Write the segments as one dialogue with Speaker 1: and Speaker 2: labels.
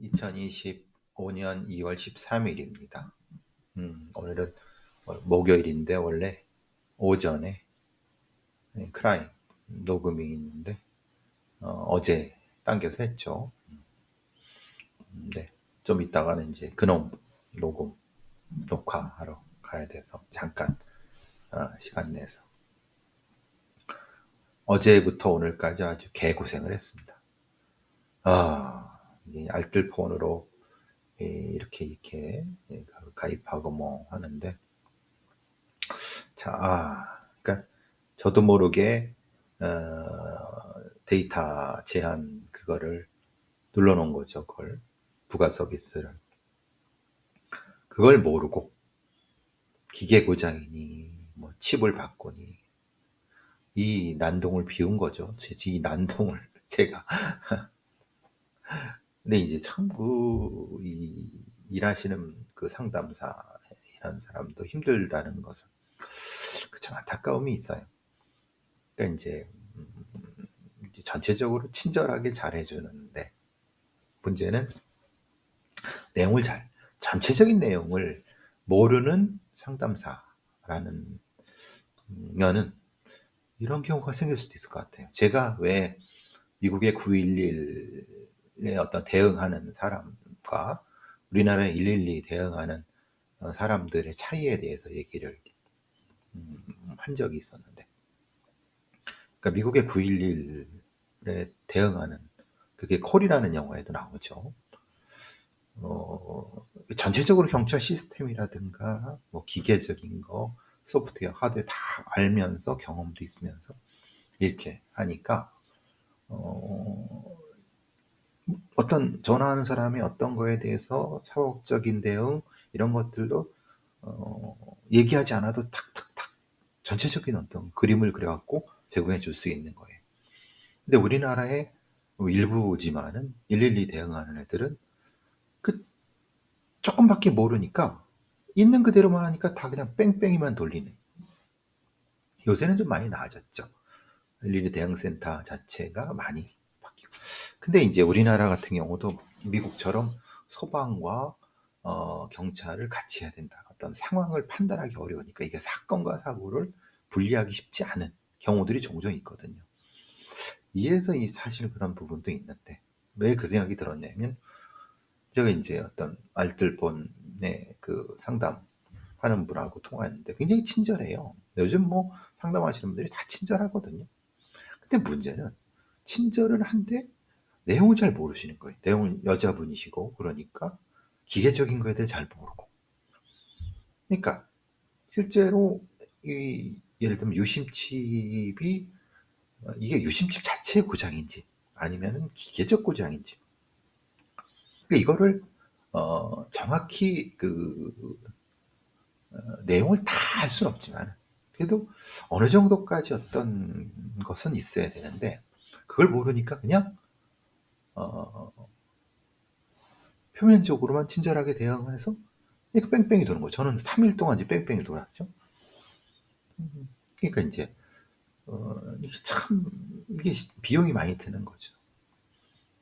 Speaker 1: 2025년 2월 13일입니다. 오늘은 목요일인데 원래 오전에 크라임 녹음이 있는데 어제 당겨서 했죠. 네, 좀 이따가는 이제 근홍 녹음 녹화하러 가야 돼서 잠깐 시간 내서 어제부터 오늘까지 아주 개고생을 했습니다. 이 알뜰폰으로 이렇게 가입하고 뭐 하는데 그러니까 저도 모르게 데이터 제한 그거를 눌러놓은 거죠. 그걸 부가 서비스를 그걸 모르고 기계 고장이니 뭐 칩을 바꾸니 이 난동을 비운 거죠. 이 난동을 제가 근데 이제 참 일하시는 그 상담사 이런 사람도 힘들다는 것은 참 안타까움이 있어요. 그러니까 이제 전체적으로 친절하게 잘해주는데 문제는 전체적인 내용을 모르는 상담사라는 면은 이런 경우가 생길 수도 있을 것 같아요. 제가 왜 미국의 911에 어떤 대응하는 사람과 우리나라의 112 대응하는 사람들의 차이에 대해서 얘기를 한 적이 있었는데, 그러니까 미국의 911에 대응하는 그게 콜이라는 영화에도 나오죠. 전체적으로 경찰 시스템이라든가 뭐 기계적인 거, 소프트웨어, 하드웨어 다 알면서 경험도 있으면서 이렇게 하니까 어떤 전화하는 사람이 어떤 거에 대해서 사업적인 대응 이런 것들도 얘기하지 않아도 탁탁탁 전체적인 어떤 그림을 그려갖고 제공해 줄 수 있는 거예요. 근데 우리나라의 일부지만은 112 대응하는 애들은 그 조금밖에 모르니까 있는 그대로만 하니까 다 그냥 뺑뺑이만 돌리는. 요새는 좀 많이 나아졌죠. 112 대응센터 자체가 많이 바뀌고. 근데 이제 우리나라 같은 경우도 미국처럼 소방과 경찰을 같이 해야 된다. 어떤 상황을 판단하기 어려우니까 이게 사건과 사고를 분리하기 쉽지 않은 경우들이 종종 있거든요. 이에서 사실 그런 부분도 있는데 왜 그 생각이 들었냐면 제가 이제 어떤 알뜰폰의 그 상담하는 분하고 통화했는데 굉장히 친절해요. 요즘 뭐 상담하시는 분들이 다 친절하거든요. 근데 문제는 친절은 한데 내용을 잘 모르시는 거예요. 내용은 여자분이시고 그러니까 기계적인 거에 대해 잘 모르고. 그러니까 실제로 예를 들면 유심칩이 이게 유심칩 자체의 고장인지 아니면은 기계적 고장인지 그러니까 이거를 정확히 내용을 다 알 수는 없지만 그래도 어느 정도까지 어떤 것은 있어야 되는데 그걸 모르니까 그냥 어, 표면적으로만 친절하게 대응을 해서 이렇게 뺑뺑이 도는 거예요. 저는 3일 동안 이제 뺑뺑이 돌았죠. 그러니까 이제 이게 참 이게 비용이 많이 드는 거죠.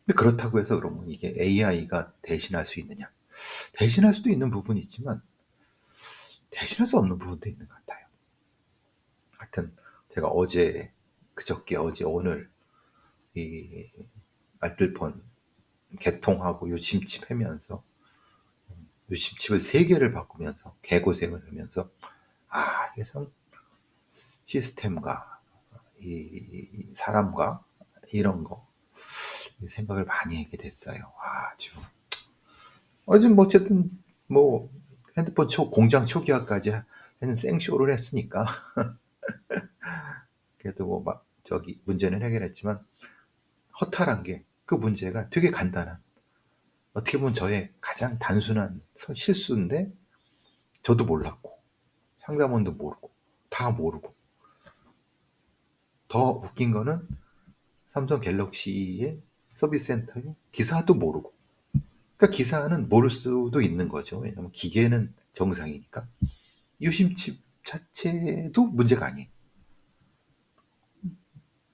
Speaker 1: 근데 그렇다고 해서 그러면 이게 AI가 대신할 수 있느냐? 대신할 수도 있는 부분이 있지만 대신할 수 없는 부분도 있는 것 같아요. 하여튼 제가 어제 오늘 이 알뜰폰 개통하고 유심칩 하면서 유심칩을 3개를 바꾸면서 개고생을 하면서 이게 참 시스템과 이 사람과 이런 거 생각을 많이 하게 됐어요. 아주 어제 뭐 어쨌든 뭐 핸드폰 공장 초기화까지 하는 생쇼를 했으니까 그래도 뭐 막 저기 문제는 해결했지만 허탈한 게 그 문제가 되게 간단한 어떻게 보면 저의 가장 단순한 실수인데 저도 몰랐고 상담원도 모르고 다 모르고 더 웃긴 거는 삼성 갤럭시의 서비스 센터의 기사도 모르고 그러니까 기사는 모를 수도 있는 거죠. 왜냐하면 기계는 정상이니까 유심칩 자체도 문제가 아니에요.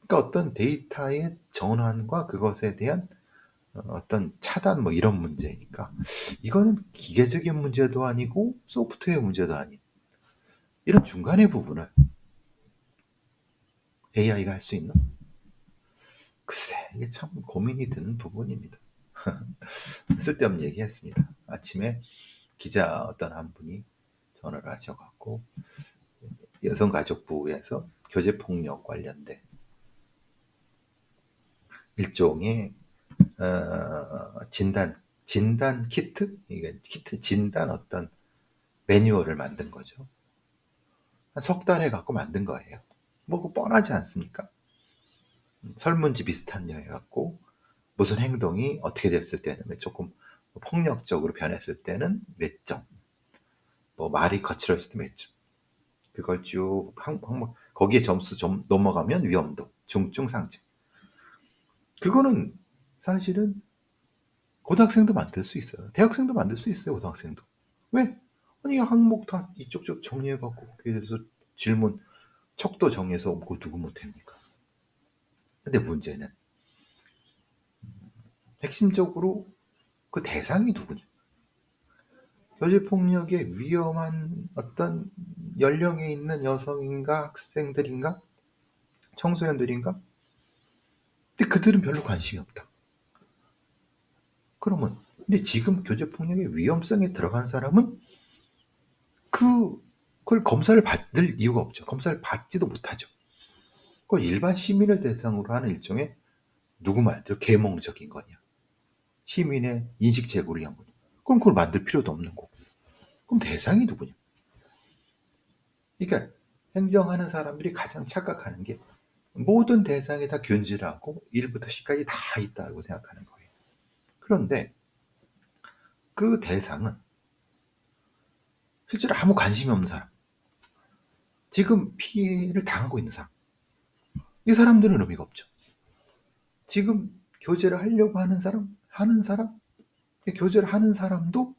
Speaker 1: 그러니까 어떤 데이터의 전환과 그것에 대한 어떤 차단 뭐 이런 문제니까 이거는 기계적인 문제도 아니고 소프트웨어 문제도 아닌 이런 중간의 부분을 AI가 할 수 있나? 글쎄 이게 참 고민이 드는 부분입니다. 쓸데없는 얘기했습니다. 아침에 기자 어떤 한 분이 전화를 하셔갖고 여성가족부에서 교제폭력 관련된 일종의 진단 키트, 이게 키트 진단 어떤 매뉴얼을 만든 거죠. 한 석 달에 갖고 만든 거예요. 뭐 그거 뻔하지 않습니까? 설문지 비슷한 거 해갖고 무슨 행동이 어떻게 됐을 때는 조금 폭력적으로 변했을 때는 몇 점, 뭐 말이 거칠었을 때 몇 점, 그걸 쭉 항목 거기에 점수 좀 넘어가면 위험도 중증 상증. 그거는 사실은 고등학생도 만들 수 있어요. 대학생도 만들 수 있어요. 고등학생도. 왜? 아니 항목 다 이쪽저쪽 정리해갖고 거기에 대해서 질문 척도 정해서 그걸 누구 못합니까? 근데 문제는 핵심적으로 그 대상이 누구냐? 교제폭력의 위험한 어떤 연령에 있는 여성인가 학생들인가 청소년들인가? 근데 그들은 별로 관심이 없다. 그러면 근데 지금 교제폭력의 위험성에 들어간 사람은 그걸 검사를 받을 이유가 없죠. 검사를 받지도 못하죠. 그걸 일반 시민을 대상으로 하는 일종의 누구 말대로 계몽적인 거냐. 시민의 인식 제고를 위한 거냐. 그럼 그걸 만들 필요도 없는 거고. 그럼 대상이 누구냐. 그러니까 행정하는 사람들이 가장 착각하는 게 모든 대상이 다 균질하고 1부터 10까지 다 있다고 생각하는 거예요. 그런데 그 대상은 실제로 아무 관심이 없는 사람, 지금 피해를 당하고 있는 사람, 이 사람들은 의미가 없죠. 지금 교제를 하려고 하는 사람, 교제를 하는 사람도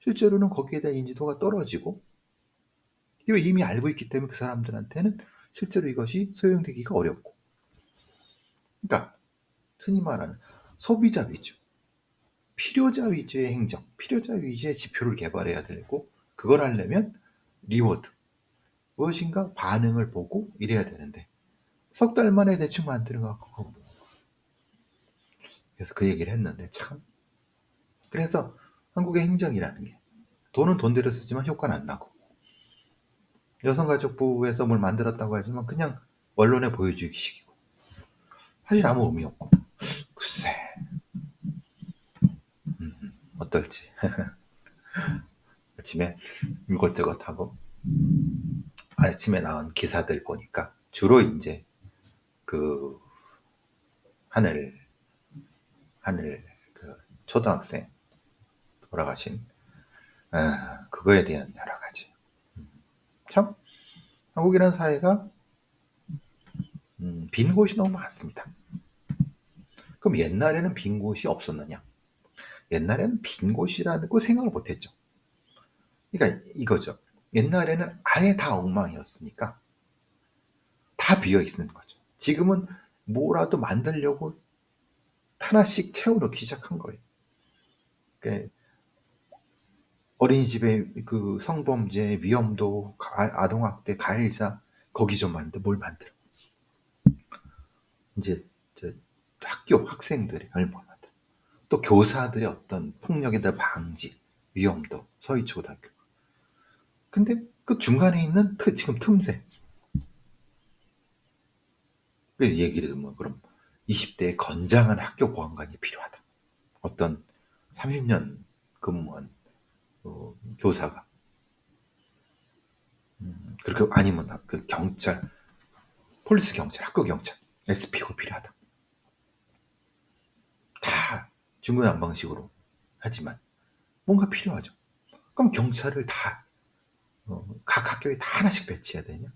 Speaker 1: 실제로는 거기에 대한 인지도가 떨어지고 이미 알고 있기 때문에 그 사람들한테는 실제로 이것이 소용되기가 어렵고, 그러니까 흔히 말하는 소비자 위주, 필요자 위주의 행정, 필요자 위주의 지표를 개발해야 되고, 그걸 하려면 리워드, 무엇인가 반응을 보고 이래야 되는데 석 달 만에 대충 만드는 거 같고 뭐. 그래서 그 얘기를 했는데 참, 그래서 한국의 행정이라는 게 돈은 돈대로 쓰지만 효과는 안 나고, 여성가족부에서 뭘 만들었다고 하지만 그냥 언론에 보여주기식이고 사실 아무 의미 없고, 글쎄 어떨지. 아침에 이것저것 하고 아침에 나온 기사들 보니까 주로 이제 그 하늘 그 초등학생 돌아가신 그거에 대한 여러 가지. 참 한국이라는 사회가 빈 곳이 너무 많습니다. 그럼 옛날에는 빈 곳이 없었느냐? 옛날에는 빈 곳이라는 거 생각을 못했죠. 그러니까 이거죠. 옛날에는 아예 다 엉망이었으니까 다 비어 있는 거죠. 지금은 뭐라도 만들려고 하나씩 채워넣기 시작한 거예요. 그러니까 어린이집의 그 성범죄, 위험도, 아동학대, 가해자, 거기 좀 뭘 만들어. 이제 학교 학생들이 얼마나 또 교사들의 어떤 폭력에 대한 방지, 위험도, 서희초등학교. 근데 그 중간에 있는 지금 틈새. 그래서 얘기를 들으면 그럼 20대에 건장한 학교 보안관이 필요하다. 어떤 30년 근무한 교사가 그렇게 아니면 그 경찰, 폴리스 경찰, 학교 경찰, SP가 필요하다. 다 중구난방식으로 하지만 뭔가 필요하죠. 그럼 경찰을 다 각 학교에 다 하나씩 배치해야 되냐?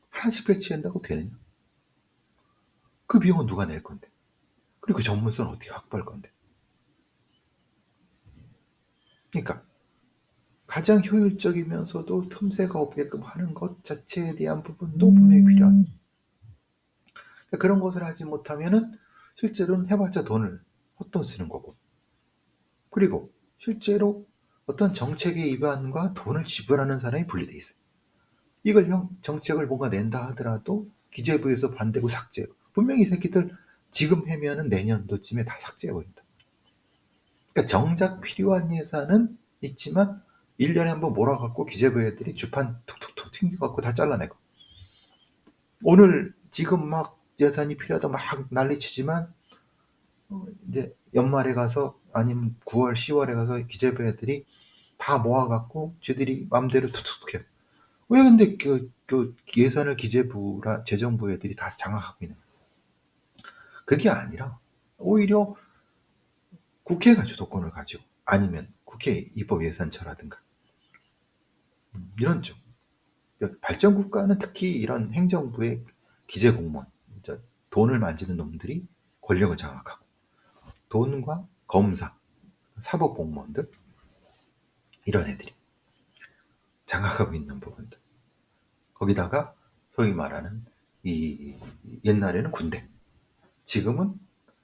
Speaker 1: 하나씩 배치한다고 되느냐? 그 비용은 누가 낼 건데? 그리고 그 전문성은 어떻게 확보할 건데? 그러니까 가장 효율적이면서도 틈새가 없게끔 하는 것 자체에 대한 부분도 분명히 필요한. 그런 것을 하지 못하면은 실제로는 해봤자 돈을 헛돈 쓰는 거고. 그리고 실제로 어떤 정책의 위반과 돈을 지불하는 사람이 분리돼 있어요. 이걸 정책을 뭔가 낸다 하더라도 기재부에서 반대고 삭제. 분명히 이 새끼들 지금 해면은 내년도쯤에 다 삭제해버린다. 그러니까 정작 필요한 예산은 있지만 1년에 한번 몰아갖고 기재부 애들이 주판 툭툭툭 튕겨갖고 다 잘라내고. 오늘 지금 막 예산이 필요하다 막 난리치지만 이제 연말에 가서 아니면 9월, 10월에 가서 기재부 애들이 다 모아갖고 쥐들이 맘대로 툭툭툭 해. 왜 근데 그 예산을 기재부라 재정부 애들이 다 장악하고 있는 거야? 그게 아니라 오히려 국회가 주도권을 가지고 아니면 국회 입법예산처라든가 이런 쪽 발전국가는 특히 이런 행정부의 기재공무원 돈을 만지는 놈들이 권력을 장악하고 돈과 검사, 사법공무원들 이런 애들이 장악하고 있는 부분들 거기다가 소위 말하는 이 옛날에는 군대 지금은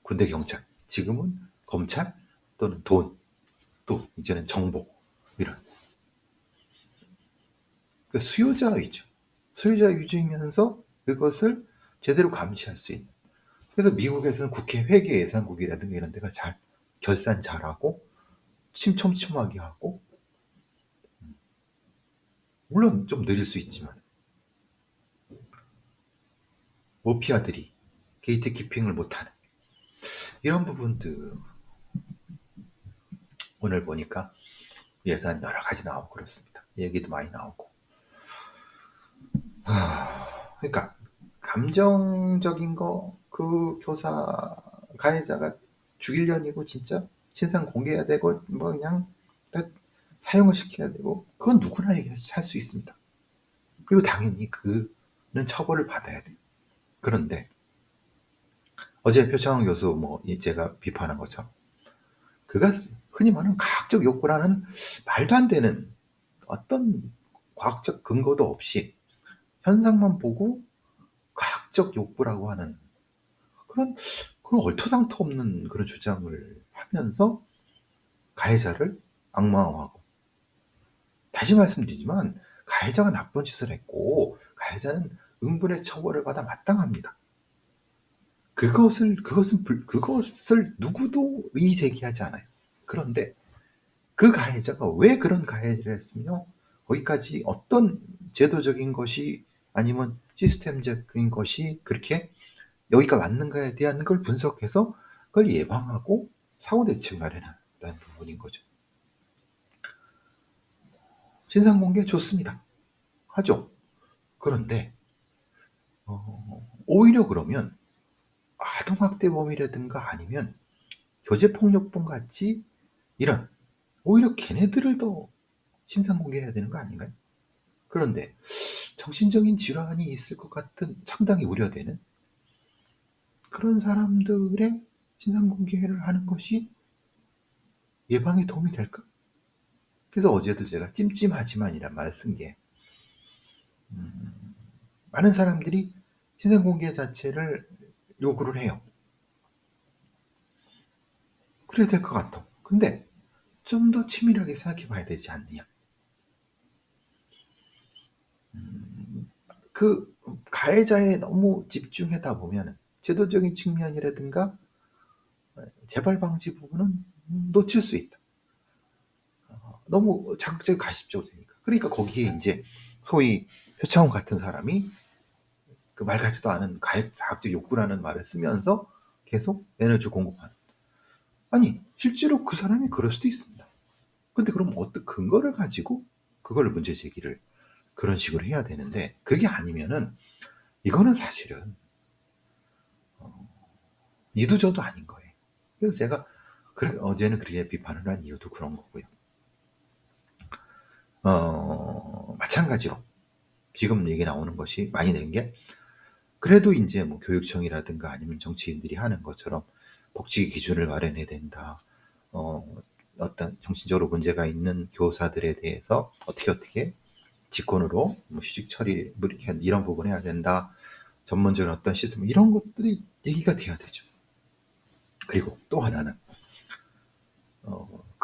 Speaker 1: 군대 경찰 지금은 검찰 또는 돈 또 이제는 정보 이런 수요자 위주 수요자 위주이면서 그것을 제대로 감시할 수 있는 그래서 미국에서는 국회 회계 예산국이라든가 이런 데가 잘 결산 잘하고 침촘침하게 하고 물론 좀 느릴 수 있지만 모피아들이 게이트키핑을 못하는 이런 부분들 오늘 보니까 예산 여러 가지 나오고 그렇습니다. 얘기도 많이 나오고 그러니까 감정적인 거 그 교사 가해자가 죽일년이고 진짜 신상 공개해야 되고 뭐 그냥 사용을 시켜야 되고 그건 누구나 얘기할 수 있습니다. 그리고 당연히 그는 처벌을 받아야 돼요. 그런데 어제 표창원 교수 뭐 제가 비판한 것처럼 그가 흔히 말하는 과학적 욕구라는 말도 안 되는 어떤 과학적 근거도 없이 현상만 보고 과학적 욕구라고 하는 그런 얼토당토 없는 그런 주장을 하면서 가해자를 악마화하고 다시 말씀드리지만 가해자가 나쁜 짓을 했고 가해자는 응분의 처벌을 받아 마땅합니다. 그것을 누구도 이의 제기하지 않아요. 그런데 그 가해자가 왜 그런 가해를 했으며 거기까지 어떤 제도적인 것이 아니면 시스템적인 것이 그렇게 여기가 맞는가에 대한 걸 분석해서 그걸 예방하고 사후 대책을 마련한다는 부분인 거죠. 신상공개 좋습니다. 하죠. 그런데 오히려 그러면 아동학대범이라든가 아니면 교제폭력범 같이 이런 오히려 걔네들을 더 신상공개해야 되는 거 아닌가요? 그런데 정신적인 질환이 있을 것 같은 상당히 우려되는 그런 사람들의 신상공개를 하는 것이 예방에 도움이 될까? 그래서 어제도 제가 찜찜하지만이란 말을 쓴 게 많은 사람들이 신상공개 자체를 요구를 해요. 그래야 될 것 같아. 근데 좀 더 치밀하게 생각해 봐야 되지 않느냐. 그 가해자에 너무 집중하다 보면 제도적인 측면이라든가 재발 방지 부분은 놓칠 수 있다. 너무 자극적이고 가십적으로 되니까. 그러니까 거기에 이제 소위 표창원 같은 사람이 그 말 같지도 않은 자극적 욕구라는 말을 쓰면서 계속 에너지 공급하는. 아니 실제로 그 사람이 그럴 수도 있습니다. 근데 그럼 어떤 근거를 가지고 그걸 문제 제기를 그런 식으로 해야 되는데 그게 아니면은 이거는 사실은 이도저도 아닌 거예요. 그래서 제가 어제는 그렇게 비판을 한 이유도 그런 거고요. 마찬가지로 지금 얘기 나오는 것이 많이 된 게 그래도 이제 뭐 교육청이라든가 아니면 정치인들이 하는 것처럼 복지 기준을 마련해야 된다. 어떤 정신적으로 문제가 있는 교사들에 대해서 어떻게 직권으로 뭐 휴직 처리 뭐 이렇게 이런 부분 해야 된다. 전문적인 어떤 시스템 이런 것들이 얘기가 돼야 되죠. 그리고 또 하나는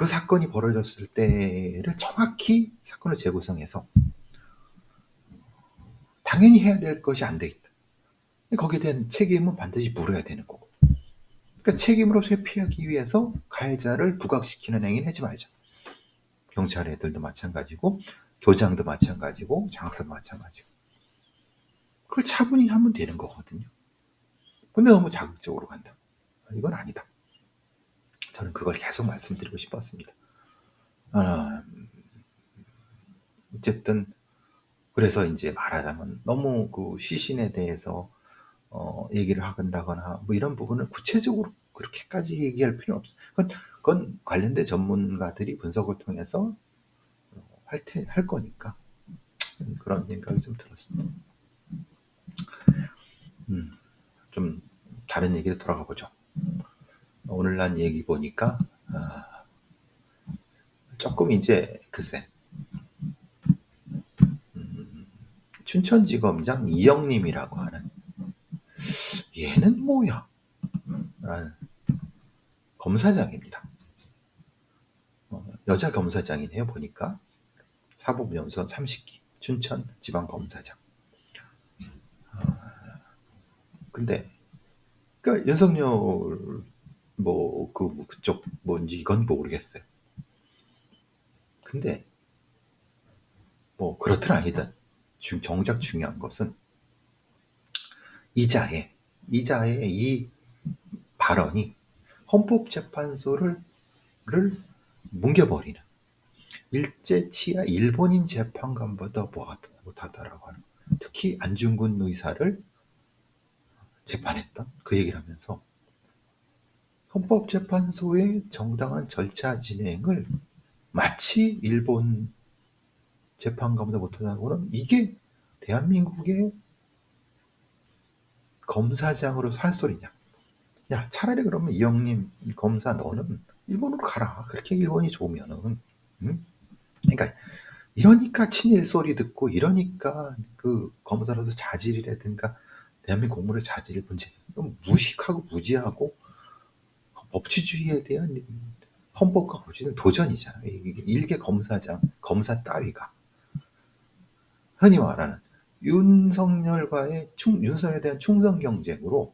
Speaker 1: 그 사건이 벌어졌을 때를 정확히 사건을 재구성해서 당연히 해야 될 것이 안 돼 있다. 거기에 대한 책임은 반드시 물어야 되는 거고. 그러니까 책임으로서 피하기 위해서 가해자를 부각시키는 행위는 하지 말자. 경찰 애들도 마찬가지고 교장도 마찬가지고 장사도 마찬가지고. 그걸 차분히 하면 되는 거거든요. 근데 너무 자극적으로 간다. 이건 아니다. 저는 그걸 계속 말씀드리고 싶었습니다. 어쨌든 그래서 이제 말하자면 너무 그 시신에 대해서 얘기를 한다거나 뭐 이런 부분을 구체적으로 그렇게까지 얘기할 필요는 없어요. 그건 관련된 전문가들이 분석을 통해서 할 거니까 그런 생각이 좀 들었습니다. 좀 다른 얘기로 돌아가 보죠. 오늘 난 얘기 보니까 조금 이제 글쎄 춘천지검장 이영림이라고 하는 얘는 뭐야? 라는 검사장입니다. 여자 검사장이네요. 보니까 사법연수원 30기 춘천지방검사장. 근데 그러니까 윤석열 뭐 그쪽 뭔지 이건 모르겠어요. 근데 뭐 그렇든 아니든 정작 중요한 것은 이자의 이 발언이 헌법재판소를 뭉개버리는 일제 치하 일본인 재판관보다 못하다라고 하는, 특히 안중근 의사를 재판했던 그 얘기를 하면서 헌법재판소의 정당한 절차 진행을 마치 일본 재판관보다 못하다고는, 이게 대한민국의 검사장으로 살 소리냐. 야, 차라리 그러면 이영림 검사 너는 일본으로 가라. 그렇게 일본이 좋으면은. 응? 그러니까 이러니까 친일 소리 듣고 이러니까 그 검사로서 자질이라든가 대한민국 공무원의 자질 문제 무식하고 무지하고 법치주의에 대한 헌법과 법치는 도전이잖아요. 일개 검사 따위가 흔히 말하는 윤석열에 대한 충성 경쟁으로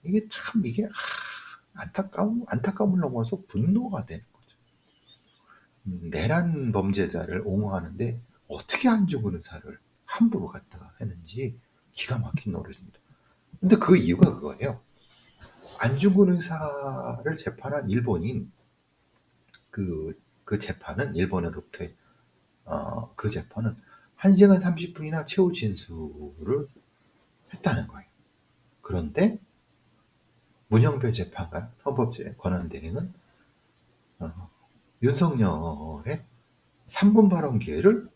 Speaker 1: 이게 안타까움을 넘어서 분노가 되는 거죠. 내란 범죄자를 옹호하는데 어떻게 안중근 의사를 함부로 갖다가 했는지 기가 막힌 노릇입니다. 근데 그 이유가 그거예요. 안중근 의사를 재판한 일본인 그 재판은 일본으로부터의 그 재판은 1시간 30분이나 최후 진술을 했다는 거예요. 그런데 문영배 재판관 헌법재 권한대행은 윤석열의 3분 발언 기회를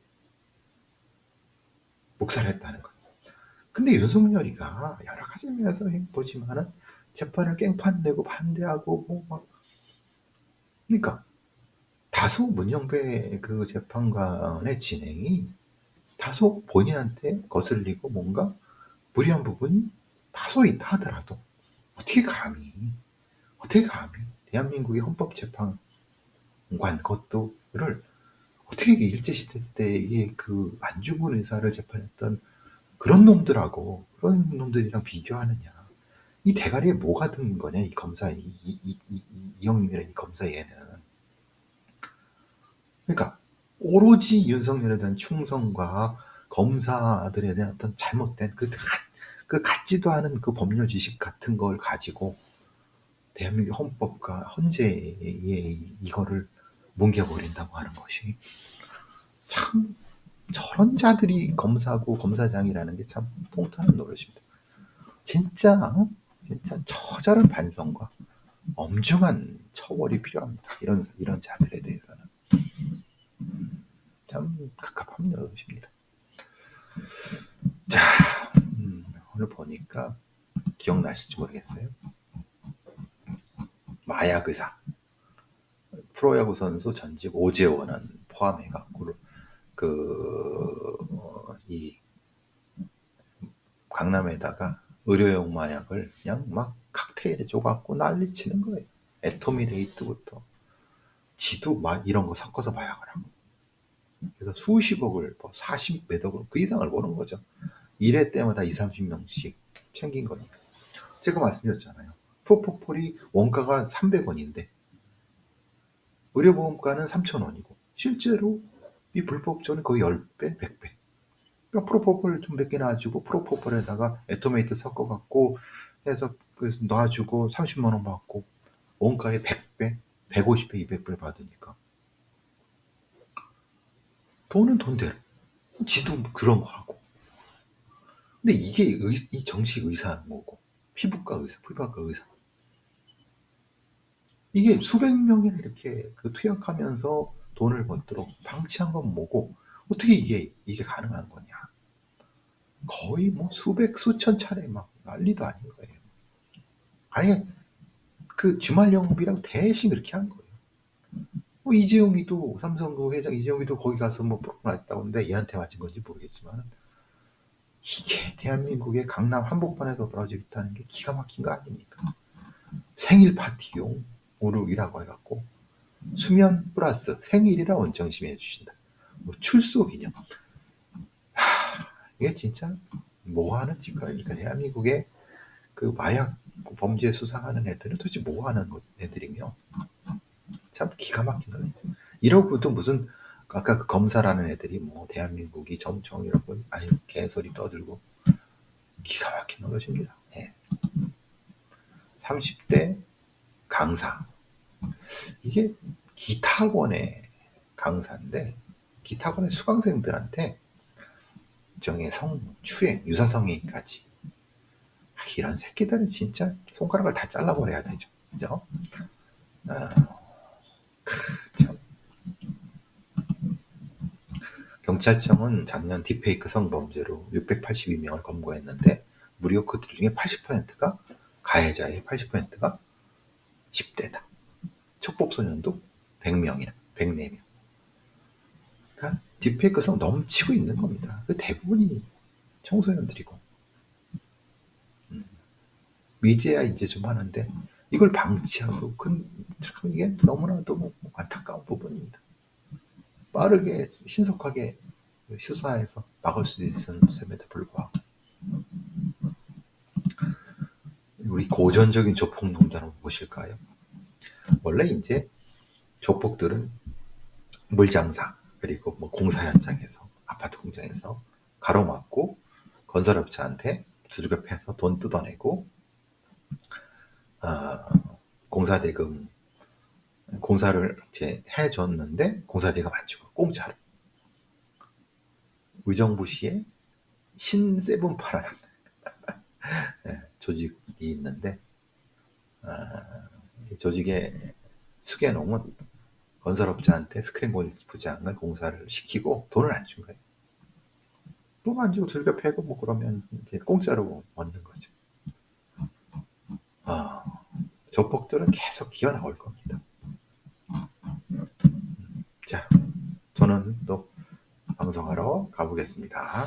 Speaker 1: 묵살했다는 거예요. 근데 윤석열이가 여러 가지 면에서 보지만은 재판을 깽판 내고 반대하고 그러니까 다소 문영배 그 재판관의 진행이 다소 본인한테 거슬리고 뭔가 무리한 부분이 다소 있다 하더라도 어떻게 감히 대한민국의 헌법재판관 것도를 어떻게 일제시대 때의 그 안중근 의사를 재판했던 그런 놈들이랑 비교하느냐. 이 대가리에 뭐가 든 거냐, 이 검사, 이영림이라는 이 검사 얘는. 그러니까, 오로지 윤석열에 대한 충성과 검사들에 대한 어떤 잘못된 그 같지도 않은 그 법률 지식 같은 걸 가지고 대한민국 헌법과 헌재에 이거를 뭉개버린다고 하는 것이 참, 저런 자들이 검사고 검사장이라는 게 참 통탄한 노릇입니다. 진짜 처절한 반성과 엄중한 처벌이 필요합니다. 이런 자들에 대해서는 참 갑갑한 노릇입니다. 자, 오늘 보니까 기억나실지 모르겠어요. 마약 의사, 프로야구 선수 전직 오재원은 포함해갖고 이 강남에다가 의료용 마약을 그냥 막 칵테일에 줘갖고 난리치는 거예요. 애토미 데이트부터 지도 막 이런 거 섞어서 마약을 하고. 그래서 수십억을, 뭐 40 몇 억을, 그 이상을 버는 거죠. 1회 때마다 2, 30명씩 챙긴 거니까. 제가 말씀드렸잖아요. 프로포폴이 원가가 300원인데 의료보험가는 3,000원이고 실제로 이 불법적은 거의 10배, 100배. 그러니까 프로포폴 좀 몇 개 놔주고 프로포폴에다가 에토메이트 섞어갖고 해서 그래서 놔주고 30만 원 받고 원가의 100배, 150배, 200배 받으니까 돈은 돈대로 지도 그런 거 하고. 근데 이게 이 정식 의사 뭐고 피부과 의사, 피부과 의사 이게 수백 명이나 이렇게 그 투약하면서 돈을 벌도록 방치한 건 뭐고 어떻게 이게 가능한 거냐? 거의 뭐 수백 수천 차례 막 난리도 아닌 거예요. 아예 그 주말 영업이랑 대신 그렇게 한 거예요. 뭐 이재용이도 삼성도 회장 이재용이도 거기 가서 뭐 프로그램 했다고 하는데 얘한테 맞은 건지 모르겠지만 이게 대한민국의 강남 한복판에서 벌어지고 있다는 게 기가 막힌 거 아닙니까? 생일 파티용 오르이라고 해갖고 수면 플러스 생일이라 원정 심의해 주신다. 뭐 출소 기념. 이게 진짜 뭐 하는 짓거리니까 대한민국의 그 마약 범죄 수사하는 애들은 도대체 뭐 하는 애들이며 참 기가 막힌 거예요. 이러고도 무슨 아까 그 검사라는 애들이 뭐 대한민국이 정청이라고 아유 개소리 떠들고 기가 막힌 노릇입니다. 네. 30대 강사 이게 기타학원의 강사인데 기타학원의 수강생들한테 정의 성, 추행, 유사성애까지 이런 새끼들은 진짜 손가락을 다 잘라버려야 되죠. 그죠? 참. 경찰청은 작년 딥페이크 성범죄로 682명을 검거했는데 무려 그들 중에 80%가 가해자의 80%가 10대다. 촉법소년도 100명이나 104명. 그러니까 딥페이크 성 넘치고 있는 겁니다. 그 대부분이 청소년들이고 미제야 이제 좀 하는데 이걸 방치하고 참 이게 너무나도 안타까운 부분입니다. 빠르게 신속하게 수사해서 막을 수 있는 셈에도 불구하고 우리 고전적인 조폭 농단을 보실까요? 원래 이제 조폭들은 물장사 그리고 뭐 공사 현장에서 아파트 공장에서 가로막고 건설업자한테 두둑협해서 돈 뜯어내고 공사 대금 공사를 이제 해줬는데 공사 대금 안 주고 공짜로 의정부 시에 신세븐파라는 조직이 있는데 이 조직의 수개농은 건설업자한테 스크램블 부장을 공사를 시키고 돈을 안 준 거예요. 돈 안 주고 즐겨 패고 뭐 그러면 이제 공짜로 얻는 거죠. 조폭들은 계속 기어 나올 겁니다. 자, 저는 또 방송하러 가보겠습니다.